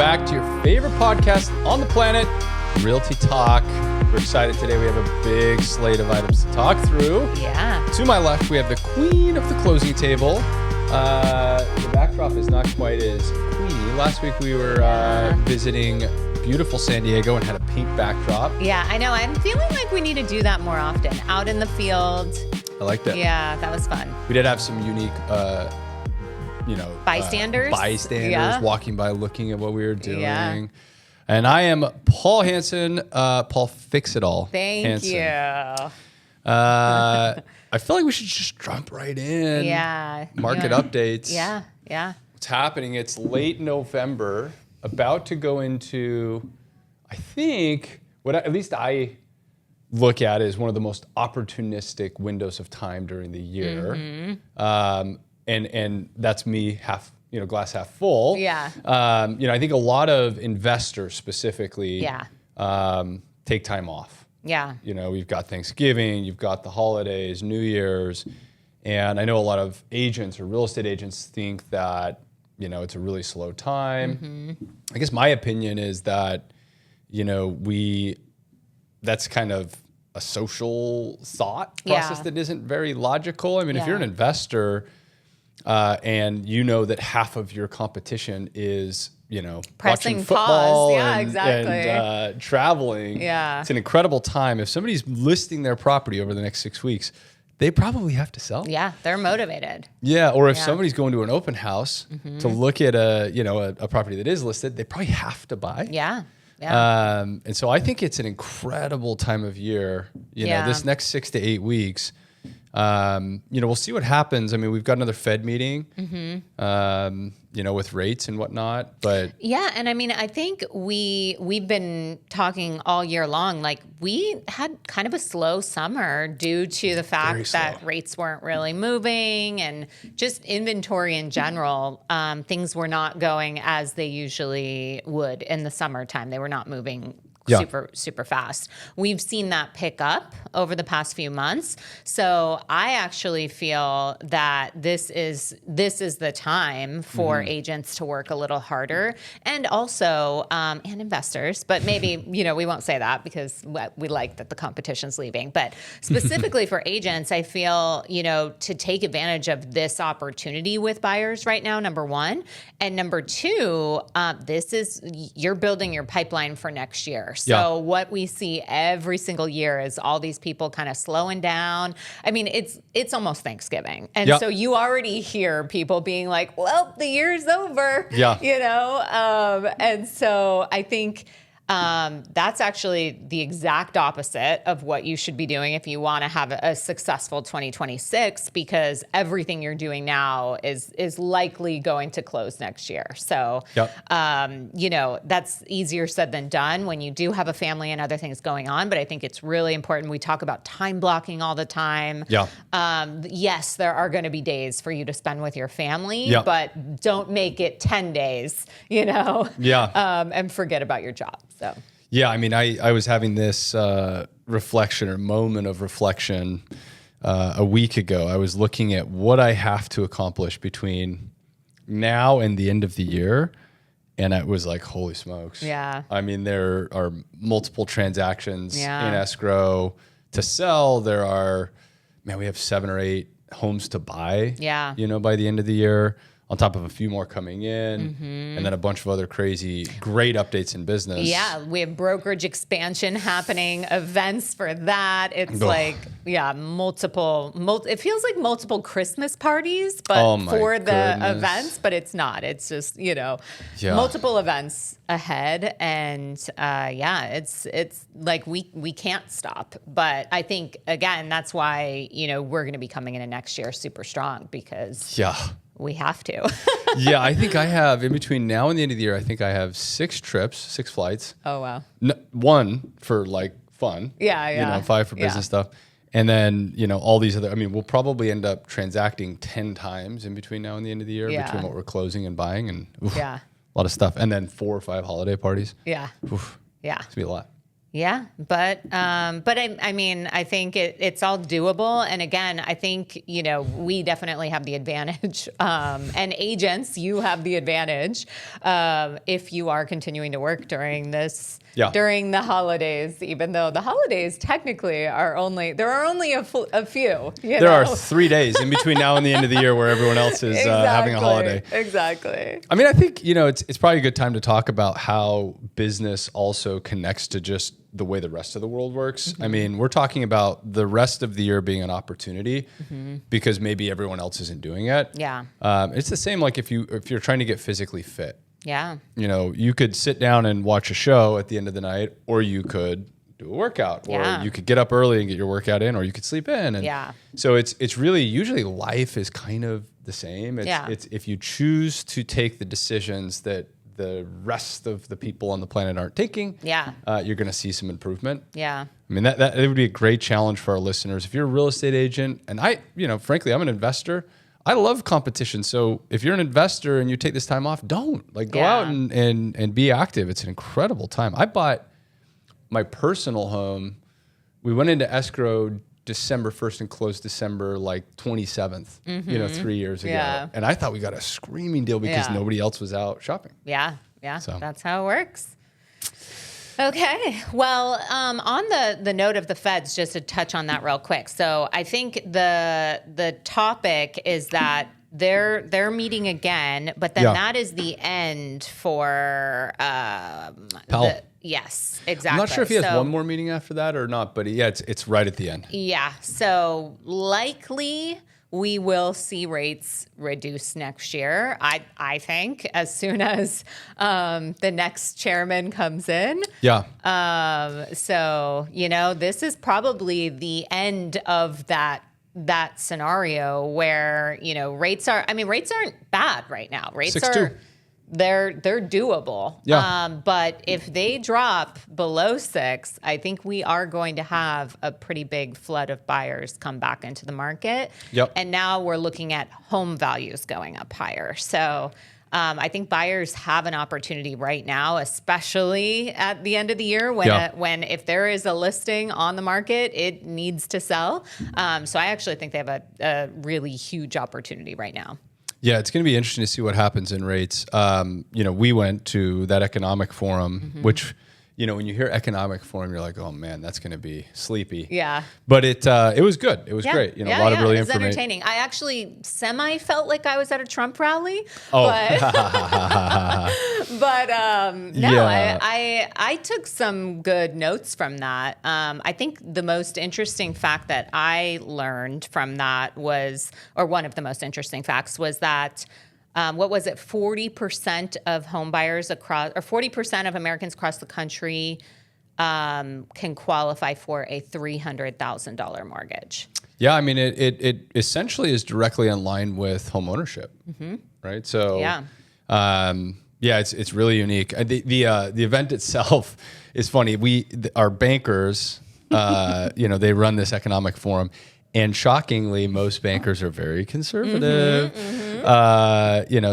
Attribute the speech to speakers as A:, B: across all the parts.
A: back to your favorite podcast on the planet, Realty Talk. We're excited today. We have a big slate of items to talk through.
B: Yeah.
A: To my left, we have the queen of the closing table. The backdrop is not quite as queeny. Last week we were visiting beautiful San Diego and had a pink backdrop.
B: Yeah, I know. I'm feeling like we need to do that more often. Out in the field.
A: I like that.
B: Yeah, that was fun.
A: We did have some unique
B: Bystanders
A: walking by looking at what we were doing.
B: Yeah.
A: And I am Paul Hansen, Paul Fix-It-All.
B: Thank you.
A: I feel like we should just jump right in.
B: Yeah.
A: Market updates.
B: Yeah.
A: What's happening? It's late November, about to go into, I think, at least I look at is one of the most opportunistic windows of time during the year. Mm-hmm. And that's me glass half full.
B: Yeah.
A: I think a lot of investors specifically take time off.
B: Yeah.
A: We've got Thanksgiving, you've got the holidays, New Year's, and I know a lot of agents or real estate agents think that, it's a really slow time. Mm-hmm. I guess my opinion is that, that's kind of a social thought process that isn't very logical. I mean, if you're an investor, and that half of your competition is,
B: pressing
A: watching football
B: pause. Exactly.
A: and traveling.
B: Yeah.
A: It's an incredible time. If somebody's listing their property over the next 6 weeks, they probably have to sell.
B: Yeah, they're motivated.
A: Yeah, or if somebody's going to an open house to look at a property that is listed, they probably have to buy.
B: Yeah.
A: And so I think it's an incredible time of year. This next 6 to 8 weeks. We'll see what happens. I mean, we've got another Fed meeting, with rates and whatnot, but
B: and I mean, I think we've been talking all year long. Like, we had kind of a slow summer due to the fact that rates weren't really moving and just inventory in general. Things were not going as they usually would in the summertime. They were not moving super fast. We've seen that pick up over the past few months. So I actually feel that this is the time for agents to work a little harder, and also and investors. But maybe we won't say that because we like that the competition's leaving. But specifically for agents, I feel to take advantage of this opportunity with buyers right now. Number one, and number two, you're building your pipeline for next year. So what we see every single year is all these people kind of slowing down. I mean, it's almost Thanksgiving. And so you already hear people being like, well, the year's over, and so I think that's actually the exact opposite of what you should be doing if you want to have a successful 2026, because everything you're doing now is likely going to close next year. So, that's easier said than done when you do have a family and other things going on. But I think it's really important. We talk about time blocking all the time. Yeah. Yes, there are going to be days for you to spend with your family, but don't make it 10 days, and forget about your job. So.
A: Yeah, I mean, I was having this reflection or moment of reflection a week ago. I was looking at what I have to accomplish between now and the end of the year, and I was like, holy smokes.
B: Yeah.
A: I mean, there are multiple transactions in escrow to sell. We have 7 or 8 homes to buy, by the end of the year, on top of a few more coming in, and then a bunch of other crazy, great updates in business.
B: Yeah, we have brokerage expansion happening, events for that. It's multiple. It feels like multiple Christmas parties, but for the events, but it's not. It's just multiple events ahead, and it's like we can't stop. But I think again, that's why we're going to be coming into next year super strong, because we have to.
A: I think I have, in between now and the end of the year, I think I have 6 trips, 6 flights.
B: Oh, wow.
A: 1 for fun. 5 for business stuff. And then, all these other, we'll probably end up transacting 10 times in between now and the end of the year, between what we're closing and buying, and a lot of stuff. And then 4 or 5 holiday parties.
B: Yeah.
A: It's going to be a lot.
B: Yeah, but I mean, I think it's all doable. And again, I think, we definitely have the advantage, and agents, you have the advantage, if you are continuing to work during during the holidays, even though the holidays technically are only a few.
A: There are 3 days in between now and the end of the year where everyone else is having a holiday.
B: Exactly.
A: I mean, I think, it's probably a good time to talk about how business also connects to just the way the rest of the world works. Mm-hmm. I mean, we're talking about the rest of the year being an opportunity because maybe everyone else isn't doing it.
B: Yeah.
A: It's the same like if you're trying to get physically fit.
B: Yeah.
A: You could sit down and watch a show at the end of the night, or you could do a workout, or you could get up early and get your workout in, or you could sleep in. And so it's really, usually life is kind of the same. It's if you choose to take the decisions that the rest of the people on the planet aren't taking, you're going to see some improvement. Yeah. I mean, that it would be a great challenge for our listeners. If you're a real estate agent, and frankly, I'm an investor, I love competition. So if you're an investor and you take this time off, don't go out and be active. It's an incredible time. I bought my personal home. We went into escrow December 1st and closed December 27th, 3 years ago. Yeah. And I thought we got a screaming deal because nobody else was out shopping.
B: Yeah. Yeah. So that's how it works. Okay. Well, on the note of the feds, just to touch on that real quick. So I think the topic is that they're meeting again, but then that is the end for
A: Powell.
B: Yes, exactly.
A: I'm not sure if he has one more meeting after that or not, but it's right at the end.
B: Yeah. So likely we will see rates reduce next year. I think as soon as the next chairman comes in. Yeah. So this is probably the end of that scenario where rates aren't bad right now. Rates
A: 6.2.
B: They're doable. Yeah. But if they drop below 6, I think we are going to have a pretty big flood of buyers come back into the market. Yep. And now we're looking at home values going up higher. So I think buyers have an opportunity right now, especially at the end of the year when if there is a listing on the market, it needs to sell. So I actually think they have a really huge opportunity right now.
A: Yeah, it's going to be interesting to see what happens in rates. We went to that economic forum, which, when you hear economic forum, you're like, oh man, that's going to be sleepy. Yeah. But it was good. It was great. A lot of really information.
B: It was entertaining. I actually felt like I was at a Trump rally.
A: Oh.
B: But I took some good notes from that. I think the most interesting fact that I learned from that one of the most interesting facts was that 40% of home buyers 40% of Americans across the country can qualify for a $300,000 mortgage.
A: Yeah, I mean, it essentially is directly in line with home ownership, right? So it's really unique. The event itself is funny. Our bankers, they run this economic forum. And shockingly, most bankers are very conservative.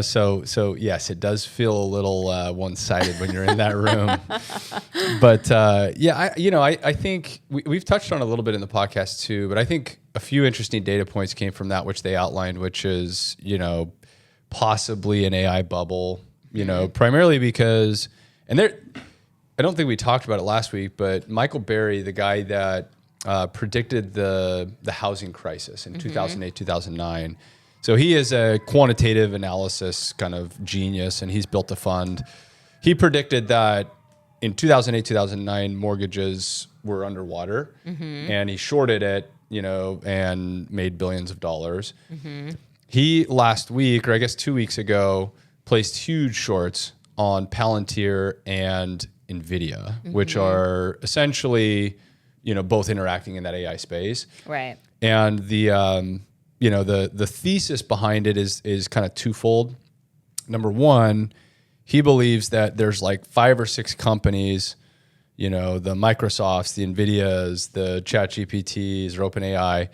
A: So yes, it does feel a little one-sided when you're in that room. But I think we've touched on it a little bit in the podcast too. But I think a few interesting data points came from that, which they outlined, which is possibly an AI bubble. Primarily because, I don't think we talked about it last week, but Michael Berry, the guy that predicted the housing crisis in 2008, 2009. So he is a quantitative analysis kind of genius, and he's built a fund. He predicted that in 2008, 2009, mortgages were underwater, and he shorted it, and made billions of dollars. He last week, or I guess 2 weeks ago, placed huge shorts on Palantir and NVIDIA, which are essentially both interacting in that AI space. Right. And the thesis behind it is kind of twofold. Number one, he believes that there's 5 or 6 companies, the Microsofts, the NVIDIAs, the ChatGPTs, or OpenAI,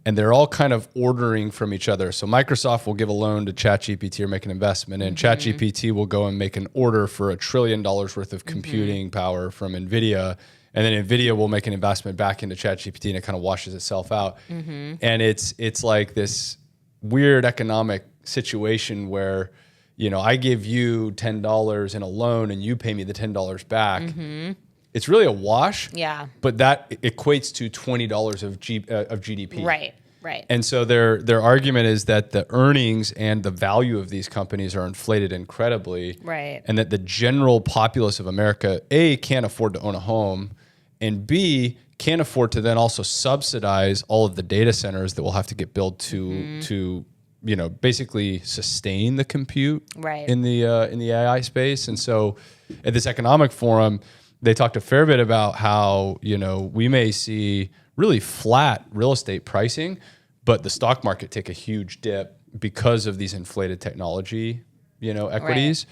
A: and they're all kind of ordering from each other. So Microsoft will give a loan to ChatGPT or make an investment, and ChatGPT will go and make an order for $1 trillion worth of computing power from NVIDIA. and then NVIDIA will make an investment back into ChatGPT, and it kind of washes itself out. And it's like this weird economic situation where, you know, I give you $10 in a loan and you pay me the $10 back. It's really a wash.
B: Yeah.
A: But that equates to $20 of GDP.
B: Right. Right.
A: And so their argument is that the earnings and the value of these companies are inflated incredibly.
B: Right.
A: And that the general populace of America, A, can't afford to own a home, and B, can't afford to then also subsidize all of the data centers that will have to get built to you know, basically sustain the compute in the AI space. And so at this economic forum, they talked a fair bit about how, you know, we may see really flat real estate pricing, but the stock market take a huge dip because of these inflated technology, you know, equities,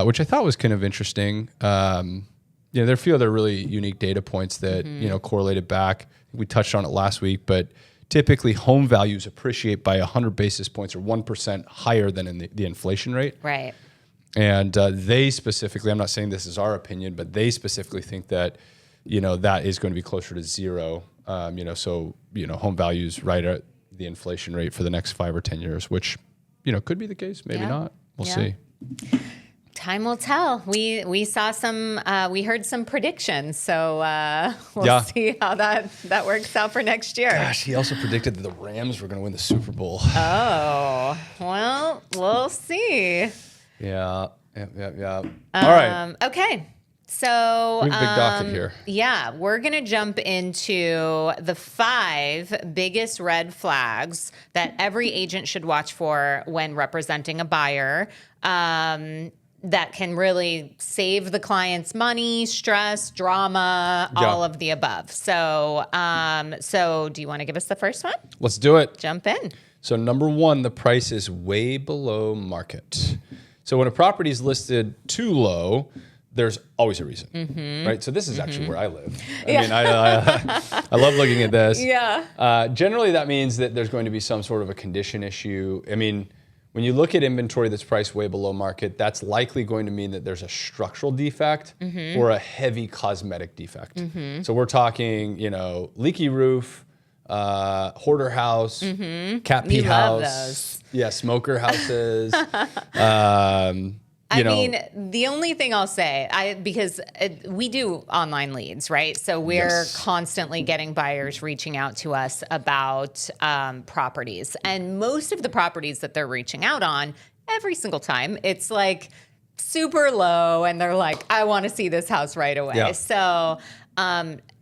A: which I thought was kind of interesting. You know, there are a few other really unique data points that, you know, correlated back. We touched on it last week, but typically home values appreciate by 100 basis points or 1% higher than in the inflation rate.
B: Right.
A: And they specifically, I'm not saying this is our opinion, but they specifically think that, you know, that is going to be closer to zero. You know, so, you know, home values right at the inflation rate for the next 5 or 10 years, which, you know, could be the case, maybe not. We'll see.
B: Time will tell. We saw some, we heard some predictions, so we'll see how that works out for next year.
A: Gosh, he also predicted that the Rams were going to win the Super Bowl.
B: Oh, well, we'll see.
A: Yeah. All right.
B: Okay. So
A: we have a big docket here.
B: Yeah, we're going to jump into the 5 biggest red flags that every agent should watch for when representing a buyer. That can really save the client's money, stress, drama, all of the above. So, so do you want to give us the first one?
A: Let's do it.
B: Jump in.
A: So number 1, the price is way below market. So when a property is listed too low, there's always a reason, right? So this is actually where I live. I mean, I love looking at this. Generally, that means that there's going to be some sort of a condition issue. I mean, when you look at inventory that's priced way below market, that's likely going to mean that there's a structural defect or a heavy cosmetic defect. So we're talking, you know, leaky roof, hoarder house, cat pee house, smoker houses.
B: I mean, the only thing I'll say, because we do online leads, right? So we're constantly getting buyers reaching out to us about properties. And most of the properties that they're reaching out on, every single time, it's like super low. And they're like, I want to see this house right away. So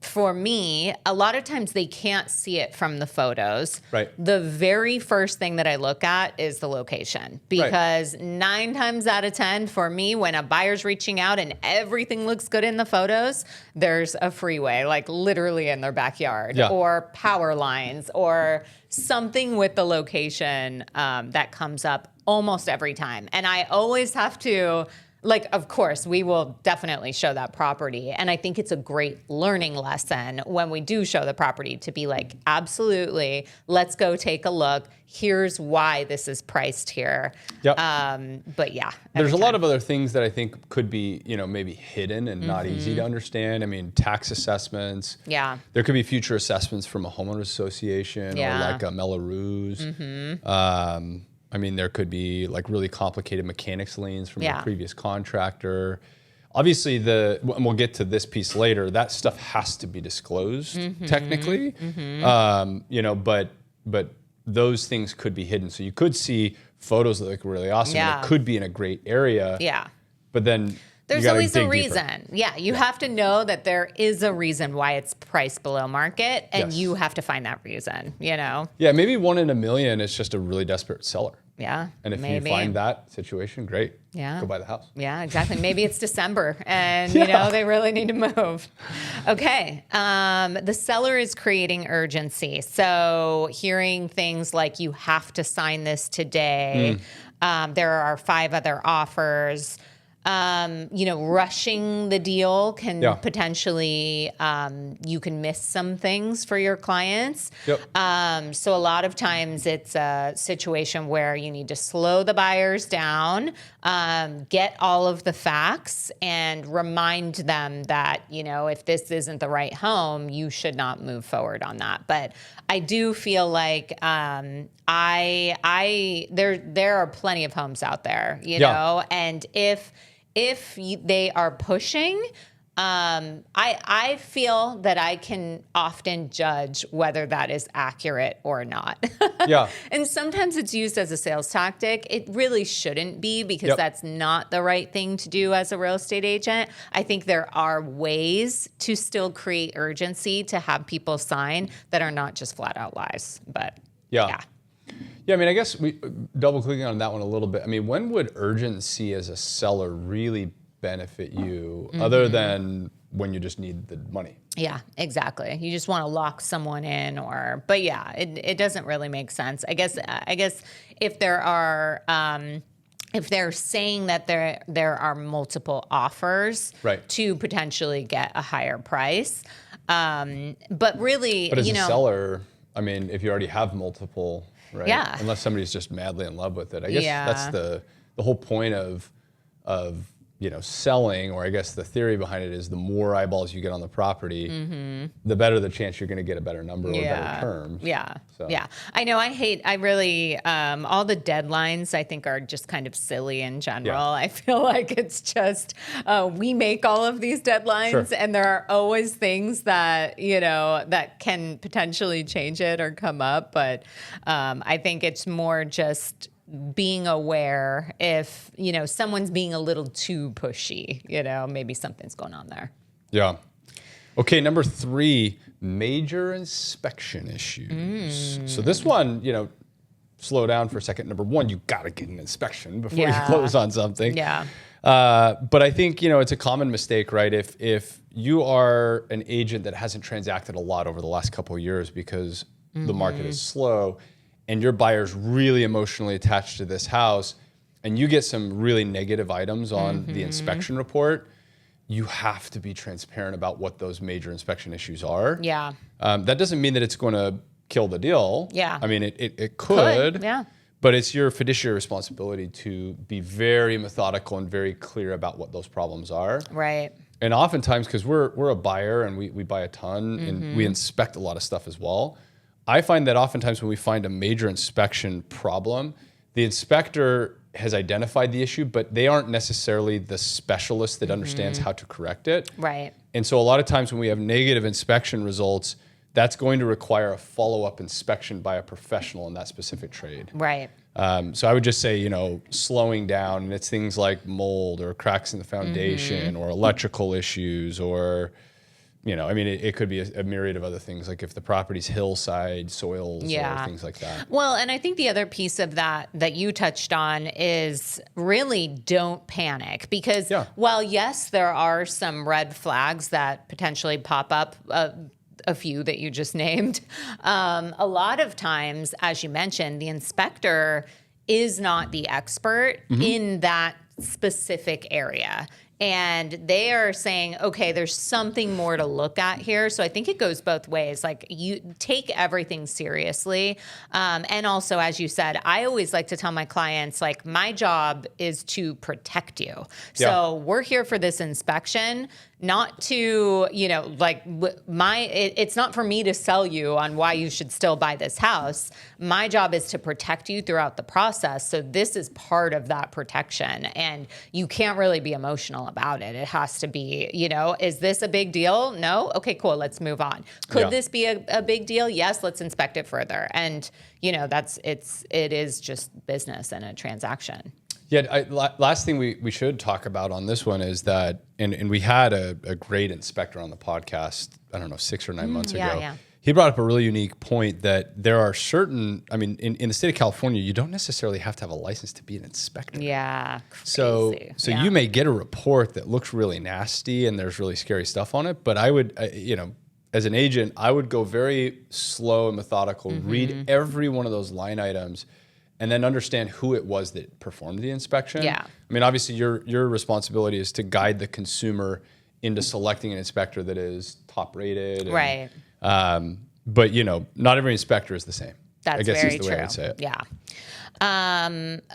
B: for me, a lot of times they can't see it from the photos. The very first thing that I look at is the location, because 9 times out of 10 for me, when a buyer's reaching out and everything looks good in the photos, there's a freeway, like literally in their backyard, or power lines, or something with the location that comes up almost every time. And I always have to, like, of course, we will definitely show that property. And I think it's a great learning lesson when we do show the property to be like, absolutely, let's go take a look. Here's why this is priced here. But yeah.
A: There's a lot of other things that I think could be, you know, maybe hidden and not easy to understand. I mean, tax assessments. There could be future assessments from a homeowners association or like a Melrose. I mean, there could be like really complicated mechanics liens from a previous contractor. Obviously, and we'll get to this piece later, that stuff has to be disclosed technically. You know, but those things could be hidden. So you could see photos that look really awesome. And it could be in a great area. But then
B: there's always a reason. You have to know that there is a reason why it's priced below market, and you have to find that reason, you know?
A: Maybe 1 in a million is just a really desperate seller. And if you find that situation, great. Go buy the house.
B: Exactly. Maybe it's December and, you know, they really need to move. Okay. The seller is creating urgency. So hearing things like, you have to sign this today. There are 5 other offers. rushing the deal can
A: Yeah.
B: potentially, you can miss some things for your clients.
A: Yep.
B: So a lot of times it's a situation where you need to slow the buyers down, get all of the facts, and remind them that, if this isn't the right home, you should not move forward on that. But I do feel like there are plenty of homes out there, know, and if they are pushing, I feel that I can often judge whether that is accurate or not.
A: Yeah.
B: And sometimes it's used as a sales tactic. It really shouldn't be, because that's not the right thing to do as a real estate agent. I think there are ways to still create urgency to have people sign that are not just flat out lies. But yeah.
A: Yeah, I mean, I guess we double clicking on that one a little bit. I mean, when would urgency as a seller really benefit you other than when you just need the money?
B: Yeah, exactly. You just want to lock someone in, but yeah, it doesn't really make sense. I guess if there are, if they're saying that there are multiple offers to potentially get a higher price, but really,
A: but as a seller, I mean, if you already have multiple, right?
B: Yeah.
A: Unless somebody's just madly in love with it, I guess that's the whole point of selling, or I guess the theory behind it is the more eyeballs you get on the property, the better the chance you're going to get a better number or better terms.
B: Yeah. So. Yeah. I know. I really, all the deadlines I think are just kind of silly in general. Yeah. I feel like it's just, we make all of these deadlines and there are always things that, that can potentially change it or come up. But I think it's more just being aware if, someone's being a little too pushy, maybe something's going on there.
A: Yeah. Okay. Number 3, major inspection issues. So this one, slow down for a second. Number 1, you got to get an inspection before you close on something.
B: Yeah.
A: But I think, it's a common mistake, right? If you are an agent that hasn't transacted a lot over the last couple of years because the market is slow, and your buyer's really emotionally attached to this house, and you get some really negative items on the inspection report, you have to be transparent about what those major inspection issues are.
B: Yeah.
A: That doesn't mean that it's going to kill the deal.
B: Yeah.
A: I mean, it could.
B: Yeah.
A: But it's your fiduciary responsibility to be very methodical and very clear about what those problems are.
B: Right.
A: And oftentimes, because we're a buyer and we buy a ton and we inspect a lot of stuff as well, I find that oftentimes when we find a major inspection problem, the inspector has identified the issue, but they aren't necessarily the specialist that understands how to correct it.
B: Right.
A: And so a lot of times when we have negative inspection results, that's going to require a follow-up inspection by a professional in that specific trade.
B: Right.
A: So I would just say, slowing down, and it's things like mold or cracks in the foundation or electrical issues or... it could be a myriad of other things, like if the property's hillside, soils, or things like that.
B: Well, and I think the other piece of that you touched on is really don't panic, because while yes, there are some red flags that potentially pop up, a few that you just named, a lot of times, as you mentioned, the inspector is not the expert in that specific area. And they are saying, okay, there's something more to look at here. So I think it goes both ways. Like, you take everything seriously. And also, as you said, I always like to tell my clients, like, my job is to protect you. So we're here for this inspection, not to, it's not for me to sell you on why you should still buy this house. My job is to protect you throughout the process. So this is part of that protection. And you can't really be emotional about it. It has to be, is this a big deal? No? Okay, cool. Let's move on. Could this be a big deal? Yes, let's inspect it further. And, it is just business and a transaction.
A: Yeah, last thing we should talk about on this one is that, and we had a great inspector on the podcast, I don't know, 6 or 9 months ago.
B: Yeah.
A: He brought up a really unique point that there are certain, in the state of California, you don't necessarily have to have a license to be an inspector.
B: Yeah,
A: crazy. So you may get a report that looks really nasty and there's really scary stuff on it, but I would, as an agent, I would go very slow and methodical, read every one of those line items, and then understand who it was that performed the inspection.
B: Yeah.
A: I mean, obviously your responsibility is to guide the consumer into selecting an inspector that is top rated.
B: Right.
A: But not every inspector is the same.
B: That's
A: I guess
B: very
A: is the way
B: true.
A: I would say it.
B: Yeah.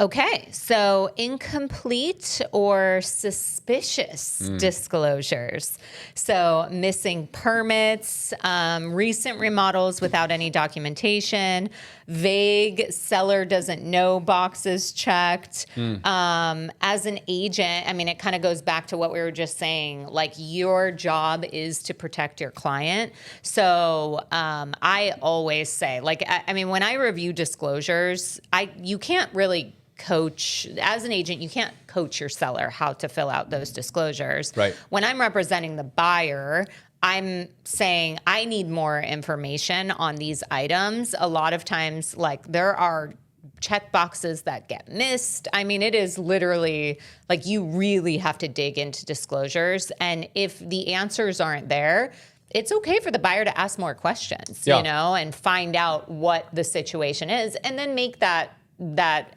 B: Okay. So incomplete or suspicious disclosures. So missing permits, recent remodels without any documentation, vague seller doesn't know boxes checked. As an agent, I mean, it kind of goes back to what we were just saying. Like, your job is to protect your client. So I always say, like, I mean, when I review disclosures, you can't really coach, as an agent, you can't coach your seller how to fill out those disclosures.
A: Right.
B: When I'm representing the buyer, I'm saying I need more information on these items. A lot of times, like, there are check boxes that get missed. I mean, it is literally like, you really have to dig into disclosures. And if the answers aren't there, it's okay for the buyer to ask more questions, and find out what the situation is, and then make that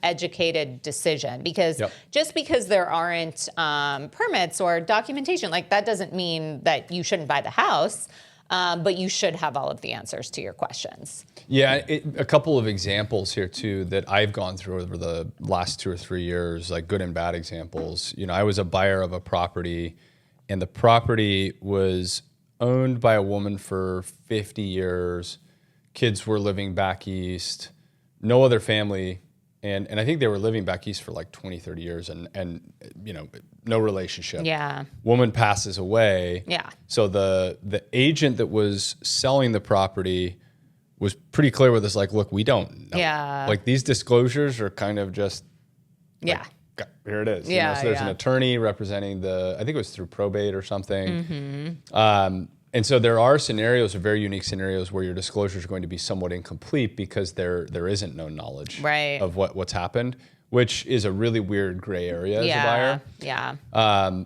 B: educated decision. Because just because there aren't permits or documentation, like, that doesn't mean that you shouldn't buy the house, but you should have all of the answers to your questions.
A: Yeah, a couple of examples here too that I've gone through over the last 2 or 3 years, like good and bad examples. I was a buyer of a property, and the property was owned by a woman for 50 years. Kids were living back east, no other family. And I think they were living back east for like 20, 30 years and no relationship.
B: Yeah.
A: Woman passes away.
B: Yeah.
A: So the agent that was selling the property was pretty clear with us, like, look, we don't know.
B: Yeah.
A: Like, these disclosures are kind of just, like, here it is.
B: Yeah.
A: So there's an attorney representing I think it was through probate or something. And so there are scenarios, very unique scenarios, where your disclosures are going to be somewhat incomplete because there isn't no knowledge of what's happened, which is a really weird gray area as a buyer.
B: Yeah.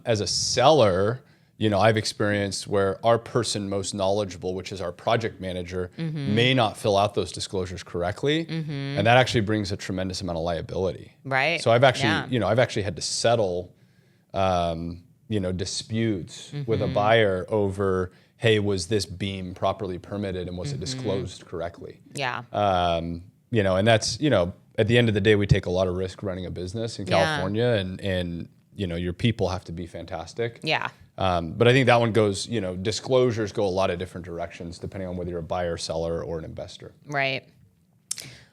A: As a seller, I've experienced where our person most knowledgeable, which is our project manager, may not fill out those disclosures correctly, and that actually brings a tremendous amount of liability.
B: Right.
A: So I've actually had to settle, disputes with a buyer over, hey, was this beam properly permitted and was it disclosed correctly?
B: Yeah.
A: And that's, at the end of the day, we take a lot of risk running a business in California, and your people have to be fantastic.
B: Yeah.
A: But I think that one goes, disclosures go a lot of different directions depending on whether you're a buyer, seller, or an investor.
B: Right.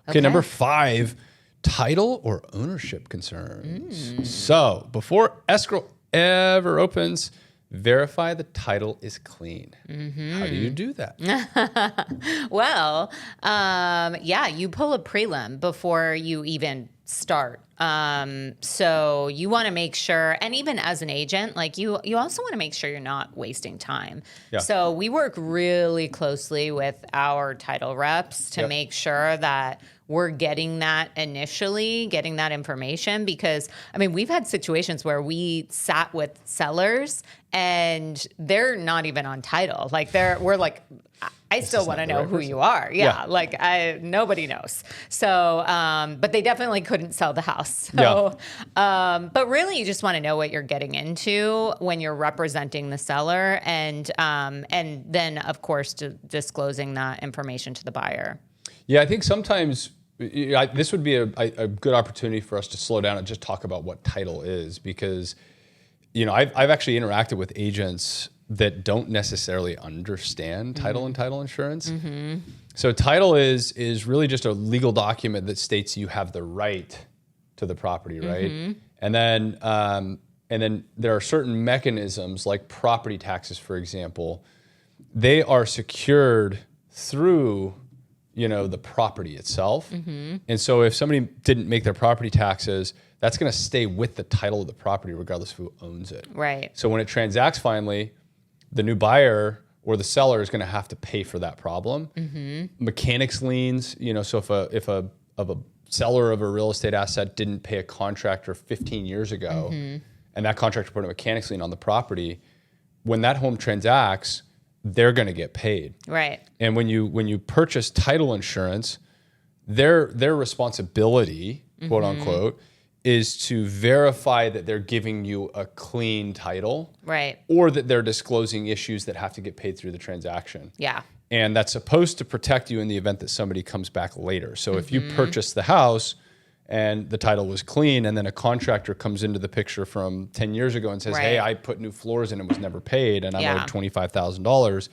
A: Okay, number 5, title or ownership concerns. So before escrow ever opens, verify the title is clean. How do you do that?
B: Well, you pull a prelim before you even start. So you want to make sure, and even as an agent, like, you also want to make sure you're not wasting time.
A: Yeah.
B: So we work really closely with our title reps to make sure that we're getting that information, because, I mean, we've had situations where we sat with sellers and they're not even on title. Like, we're like, I still want to know who you are. Yeah. Like, nobody knows. So, but they definitely couldn't sell the house. So, but really, you just want to know what you're getting into when you're representing the seller, and then, of course, disclosing that information to the buyer.
A: Yeah, I think sometimes this would be a good opportunity for us to slow down and just talk about what title is, because, I've actually interacted with agents that don't necessarily understand title and title insurance. So title is really just a legal document that states you have the right to the property, right? And then there are certain mechanisms, like property taxes, for example. They are secured through the property itself. And so if somebody didn't make their property taxes, that's going to stay with the title of the property regardless of who owns it.
B: Right.
A: So when it transacts finally, the new buyer or the seller is going to have to pay for that problem. Mechanics liens, so if a seller of a real estate asset didn't pay a contractor 15 years ago, and that contractor put a mechanics lien on the property, when that home transacts, they're going to get paid.
B: Right.
A: And when you purchase title insurance, their responsibility, quote unquote, is to verify that they're giving you a clean title,
B: right,
A: or that they're disclosing issues that have to get paid through the transaction.
B: Yeah.
A: And that's supposed to protect you in the event that somebody comes back later. So if you purchase the house and the title was clean, and then a contractor comes into the picture from 10 years ago and says,
B: Right.
A: hey, I put new floors in and was never paid, and I'm
B: Yeah.
A: owed $25,000,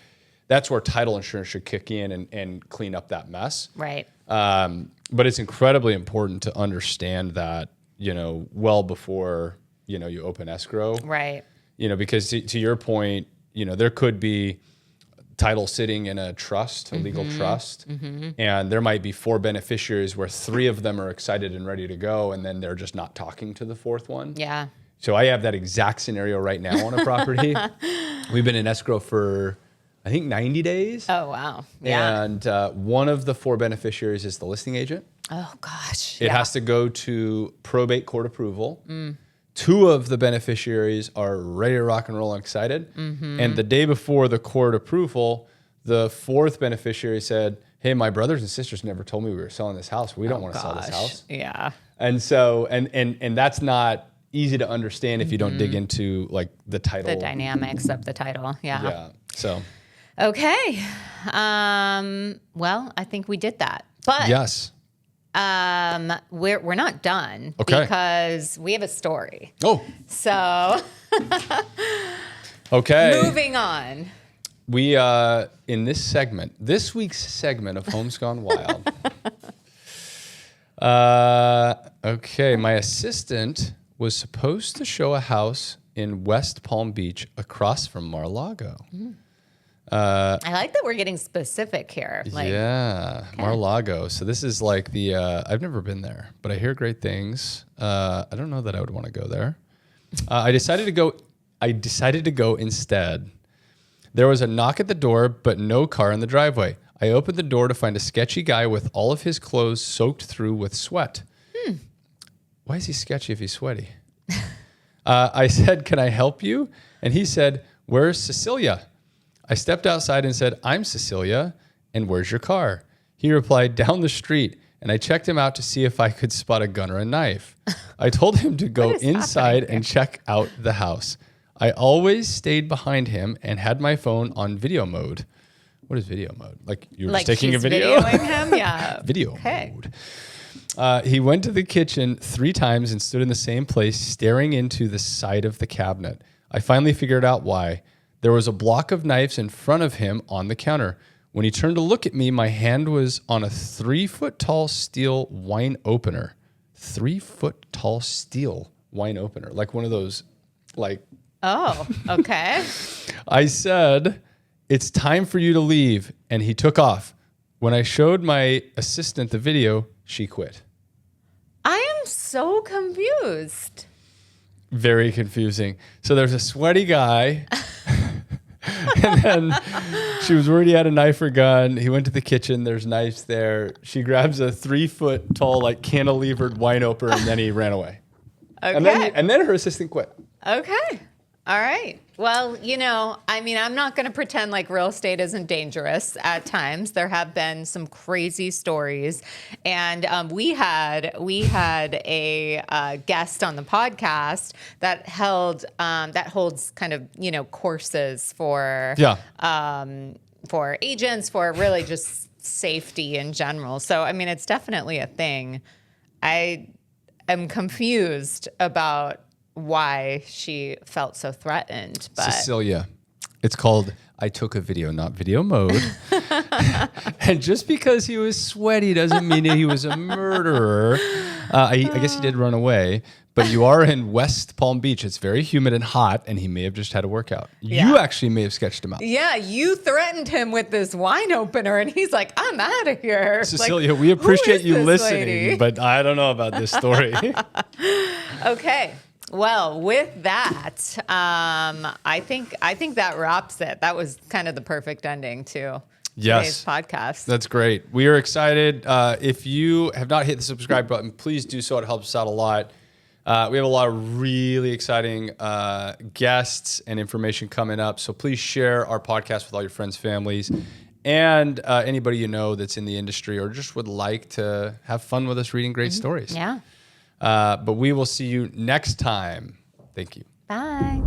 A: that's where title insurance should kick in and clean up that mess.
B: Right.
A: But it's incredibly important to understand that, well before, you open escrow.
B: Right.
A: Because to your point, there could be title sitting in a trust, a legal trust, and there might be 4 beneficiaries where 3 of them are excited and ready to go, and then they're just not talking to the 4th one.
B: Yeah.
A: So I have that exact scenario right now on a property. We've been in escrow for, I think, 90 days.
B: Oh, wow. Yeah.
A: And one of the 4 beneficiaries is the listing agent.
B: Oh, gosh.
A: It has to go to probate court approval. 2 of the beneficiaries are ready to rock and roll and excited. And the day before the court approval, the 4th beneficiary said, hey, my brothers and sisters never told me we were selling this house. We don't want to sell this house.
B: Yeah.
A: And so, and that's not easy to understand if you don't dig into like the title.
B: The dynamics of the title. Yeah.
A: Yeah. So.
B: Okay. Well, I think we did that. But
A: Yes.
B: we're not done because we have a story.
A: Oh,
B: So
A: okay.
B: moving on.
A: We, in this week's segment of Homes Gone Wild. Okay, my assistant was supposed to show a house in West Palm Beach across from Mar-a-Lago.
B: I like that we're getting specific here.
A: Mar-a-Lago. So this is like the, I've never been there, but I hear great things. I don't know that I would want to go there. I decided to go instead. There was a knock at the door, but no car in the driveway. I opened the door to find a sketchy guy with all of his clothes soaked through with sweat. Why is he sketchy if he's sweaty? I said, can I help you? And he said, where's Cecilia? I stepped outside and said, I'm Cecilia, and where's your car? He replied, down the street, and I checked him out to see if I could spot a gun or a knife. I told him to go inside and check out the house. I always stayed behind him and had my phone on video mode. What is video mode? Like you were just taking a video?
B: Videoing him? Yeah.
A: Video mode. He went to the kitchen 3 times and stood in the same place, staring into the side of the cabinet. I finally figured out why. There was a block of knives in front of him on the counter. When he turned to look at me, my hand was on a 3-foot-tall steel wine opener. 3-foot-tall steel wine opener. Like one of those, like...
B: Oh, okay.
A: I said, it's time for you to leave. And he took off. When I showed my assistant the video, she quit.
B: I am so confused.
A: Very confusing. So there's a sweaty guy. And then she was worried he had a knife or gun. He went to the kitchen. There's knives there. She grabs a 3-foot-tall, like cantilevered wine opener, and then he ran away.
B: Okay.
A: And then her assistant quit.
B: Okay. All right. Well, I'm not going to pretend like real estate isn't dangerous at times. There have been some crazy stories. And we had a guest on the podcast that holds kind of, courses for agents, for really just safety in general. So, it's definitely a thing. I am confused about why she felt so threatened. But
A: Cecilia, it's called I took a video, not video mode. And just because he was sweaty doesn't mean he was a murderer. I guess he did run away, but you are in West Palm Beach. It's very humid and hot, and he may have just had a workout.
B: Yeah.
A: You actually may have sketched him out.
B: yeah, you threatened him with this wine opener, and he's like, I'm out of here.
A: Cecilia,
B: Like,
A: we appreciate
B: who
A: you
B: is this
A: listening,
B: lady?
A: but I don't know about this story.
B: Okay. Well, with that, I think that wraps it. That was kind of the perfect ending to today's podcast.
A: That's great. We are excited. If you have not hit the subscribe button, please do so. It helps us out a lot. We have a lot of really exciting guests and information coming up. So please share our podcast with all your friends, families. and anybody you know that's in the industry or just would like to have fun with us reading great stories.
B: Yeah.
A: But we will see you next time. Thank you.
B: Bye.